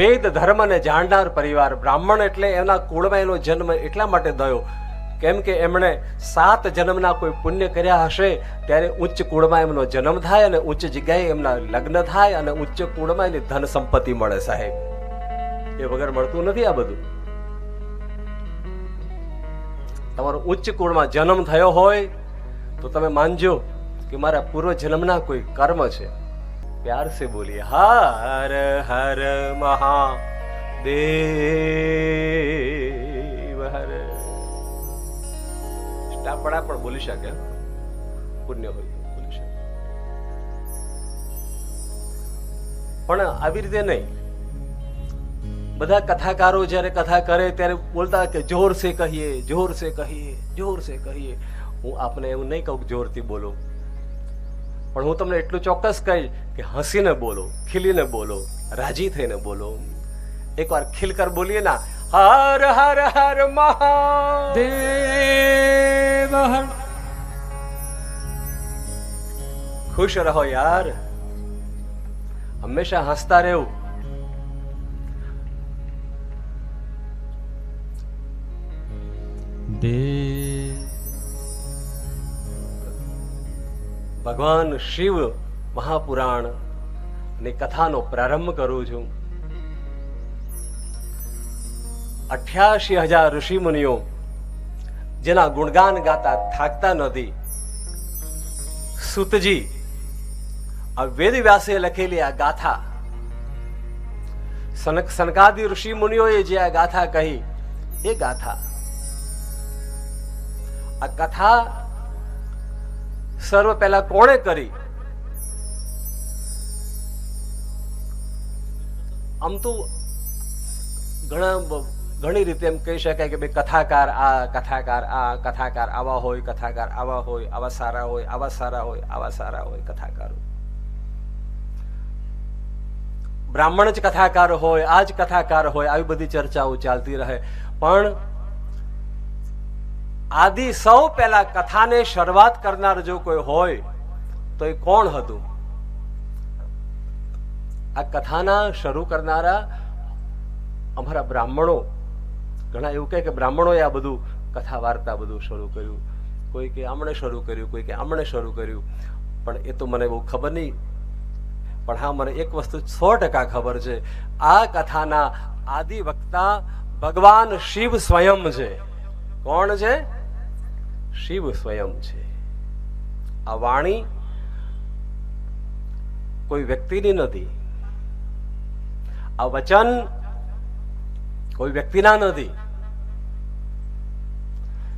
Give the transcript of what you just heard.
વેદ ધર્મને જાણનાર પરિવાર. બ્રાહ્મણ એટલે એના કુળમાં એનો જન્મ એટલા માટે થયો કેમ કે એમણે 7 જન્મના કોઈ પુણ્ય કર્યા હશે ત્યારે ઉચ્ચ કુળમાં એમનો જન્મ થાય અને ઉચ્ચ જગ્યાએ એમના લગ્ન થાય અને ઉચ્ચ કુળમાં એની ધન સંપત્તિ મળે. સાહેબ, એ વગર મળતું નથી આ બધું. તમારો ઉચ્ચ કુળમાં જન્મ થયો હોય તો તમે માનજો કે મારા પૂર્વ જન્મના કોઈ કર્મ છે. પ્યાર સે બોલીએ હર હર મહાદેવ હર. સ્ટાપડા પણ બોલી શકે, પુણ્ય હોય તો બોલી શકે, પણ આવી રીતે નહીં. બધા કથાકારો જયારે કથા કરે ત્યારે બોલતા કે જોર સે કહીએ, જોર સે કહીએ, જોર સે કહીએ. હું આપને એવું નહીં કહું જોરથી બોલો, પણ હું તમને એટલું ચોક્કસ કહીશ કે હસીને બોલો, ખીલીને બોલો, રાજી થઈને બોલો. એકવાર ખીલકર બોલીએ ના, હર હર હર મહાદેવ હર. ખુશ રહો યાર, હંમેશા હસતા રહેવું. ભગવાન શિવ મહાપુરાણ ની કથાનો પ્રારંભ કરું છું. 88,000 ઋષિ મુનિઓ જેના ગુણગાન ગાતા થાકતા નથી. સુતજી આ વેદ વ્યાસે લખેલી આ ગાથા, સનકાદિ ઋષિ મુનિઓએ જે આ ગાથા કહી, એ ગાથા, આ કથા સર્વ પહેલા કોણે કરી? આમ તો ઘણી રીતે એમ કહી શકાય કે ભાઈ કથાકાર આ, કથાકાર આ, કથાકાર આવા હોય, કથાકાર આવા હોય, આવા સારા હોય, આવા સારા હોય, આવા સારા હોય કથાકારો. બ્રાહ્મણ જ કથાકાર હોય, આ જ કથાકાર હોય, આવી બધી ચર્ચાઓ ચાલતી રહે. પણ આદિ સૌ પહેલા કથાને શરૂઆત કરનાર જો કોઈ હોય તો એ કોણ હતું? આ કથાના શરૂ કરનારા અમારા બ્રાહ્મણો. ઘણા એવું કહે કે બ્રાહ્મણોએ આ બધું કથા વાર્તા બધું શરૂ કર્યું. કોઈ કે આમણે શરૂ કર્યું, કોઈ કે આમણે શરૂ કર્યું, પણ એ તો મને બહુ ખબર નહીં. પણ હા, મને એક વસ્તુ 100% ખબર છે, આ કથાના આદિ વક્તા ભગવાન શિવ સ્વયં છે. કોણ છે? શિવ સ્વયં છે. આ વાણી કોઈ વ્યક્તિની નથી, આ વચન કોઈ વ્યક્તિના નથી.